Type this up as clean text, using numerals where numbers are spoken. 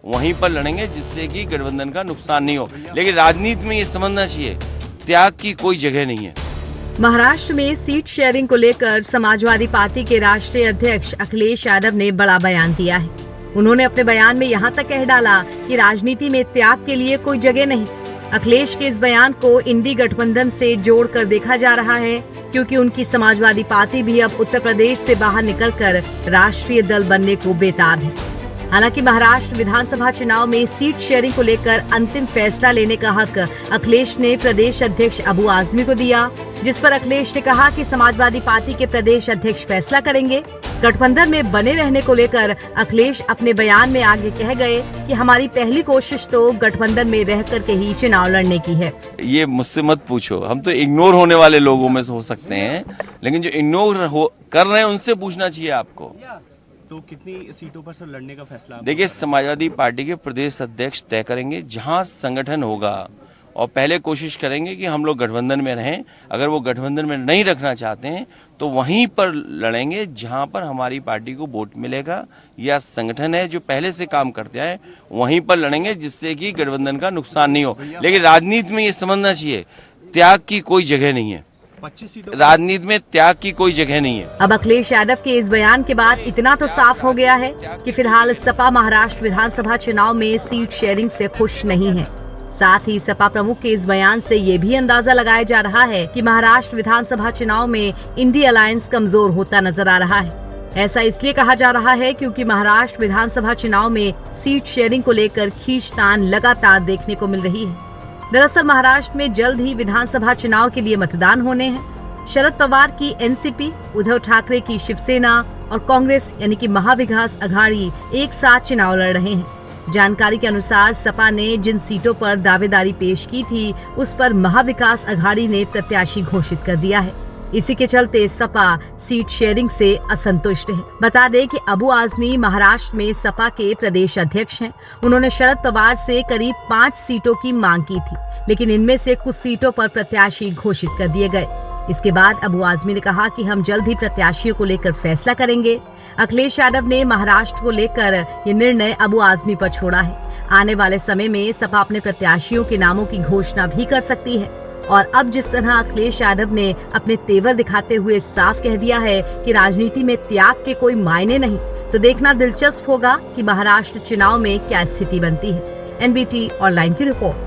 वहीं पर लड़ेंगे जिससे कि गठबंधन का नुकसान नहीं हो। लेकिन राजनीति में ये समझना चाहिए, त्याग की कोई जगह नहीं है। महाराष्ट्र में सीट शेयरिंग को लेकर समाजवादी पार्टी के राष्ट्रीय अध्यक्ष अखिलेश यादव ने बड़ा बयान दिया है। उन्होंने अपने बयान में यहाँ तक कह डाला कि राजनीति में त्याग के लिए कोई जगह नहीं। अखिलेश के इस बयान को इंडी गठबंधन से जोड़कर देखा जा रहा है, क्योंकि उनकी समाजवादी पार्टी भी अब उत्तर प्रदेश से बाहर निकलकर राष्ट्रीय दल बनने को बेताब है। हालांकि महाराष्ट्र विधानसभा चुनाव में सीट शेयरिंग को लेकर अंतिम फैसला लेने का हक अखिलेश ने प्रदेश अध्यक्ष अबू आजमी को दिया, जिस पर अखिलेश ने कहा कि समाजवादी पार्टी के प्रदेश अध्यक्ष फैसला करेंगे। गठबंधन में बने रहने को लेकर अखिलेश अपने बयान में आगे कह गए कि हमारी पहली कोशिश तो गठबंधन में रह कर के ही चुनाव लड़ने की है। ये मुझसे मत पूछो, हम तो इग्नोर होने वाले लोगों में से हो सकते हैं, लेकिन जो इग्नोर कर रहे हैं उनसे पूछना चाहिए आपको। तो कितनी सीटों पर सर लड़ने का फैसला? देखिए, समाजवादी पार्टी के प्रदेश अध्यक्ष तय करेंगे जहां संगठन होगा, और पहले कोशिश करेंगे कि हम लोग गठबंधन में रहें। अगर वो गठबंधन में नहीं रखना चाहते हैं तो वहीं पर लड़ेंगे जहां पर हमारी पार्टी को वोट मिलेगा, या संगठन है जो पहले से काम करते आए वहीं पर लड़ेंगे जिससे कि गठबंधन का नुकसान नहीं हो। लेकिन राजनीति में ये समझना चाहिए, त्याग की कोई जगह नहीं है। 25 सीटों राजनीति में त्याग की कोई जगह नहीं है। अब अखिलेश यादव के इस बयान के बाद इतना तो साफ हो गया है कि फिलहाल सपा महाराष्ट्र विधानसभा चुनाव में सीट शेयरिंग से खुश नहीं है। साथ ही सपा प्रमुख के इस बयान से ये भी अंदाजा लगाया जा रहा है कि महाराष्ट्र विधानसभा चुनाव में इंडी अलायंस कमजोर होता नजर आ रहा है। ऐसा इसलिए कहा जा रहा है क्योंकि महाराष्ट्र विधानसभा चुनाव में सीट शेयरिंग को लेकर खींचतान लगातार देखने को मिल रही है। दरअसल महाराष्ट्र में जल्द ही विधानसभा चुनाव के लिए मतदान होने हैं। शरद पवार की एनसीपी, उद्धव ठाकरे की शिवसेना और कांग्रेस यानी कि महाविकास अघाड़ी एक साथ चुनाव लड़ रहे हैं। जानकारी के अनुसार सपा ने जिन सीटों पर दावेदारी पेश की थी उस पर महाविकास अघाड़ी ने प्रत्याशी घोषित कर दिया है। इसी के चलते सपा सीट शेयरिंग से असंतुष्ट है। बता दें कि अबू आजमी महाराष्ट्र में सपा के प्रदेश अध्यक्ष हैं। उन्होंने शरद पवार से करीब 5 सीटों की मांग की थी, लेकिन इनमें से कुछ सीटों पर प्रत्याशी घोषित कर दिए गए। इसके बाद अबू आजमी ने कहा कि हम जल्द ही प्रत्याशियों को लेकर फैसला करेंगे। अखिलेश यादव ने महाराष्ट्र को लेकर ये निर्णय अबू आजमी पर छोड़ा है। आने वाले समय में सपा अपने प्रत्याशियों के नामों की घोषणा भी कर सकती है। और अब जिस तरह अखिलेश यादव ने अपने तेवर दिखाते हुए साफ कह दिया है कि राजनीति में त्याग के कोई मायने नहीं, तो देखना दिलचस्प होगा कि महाराष्ट्र चुनाव में क्या स्थिति बनती है। NBT ऑनलाइन की रिपोर्ट।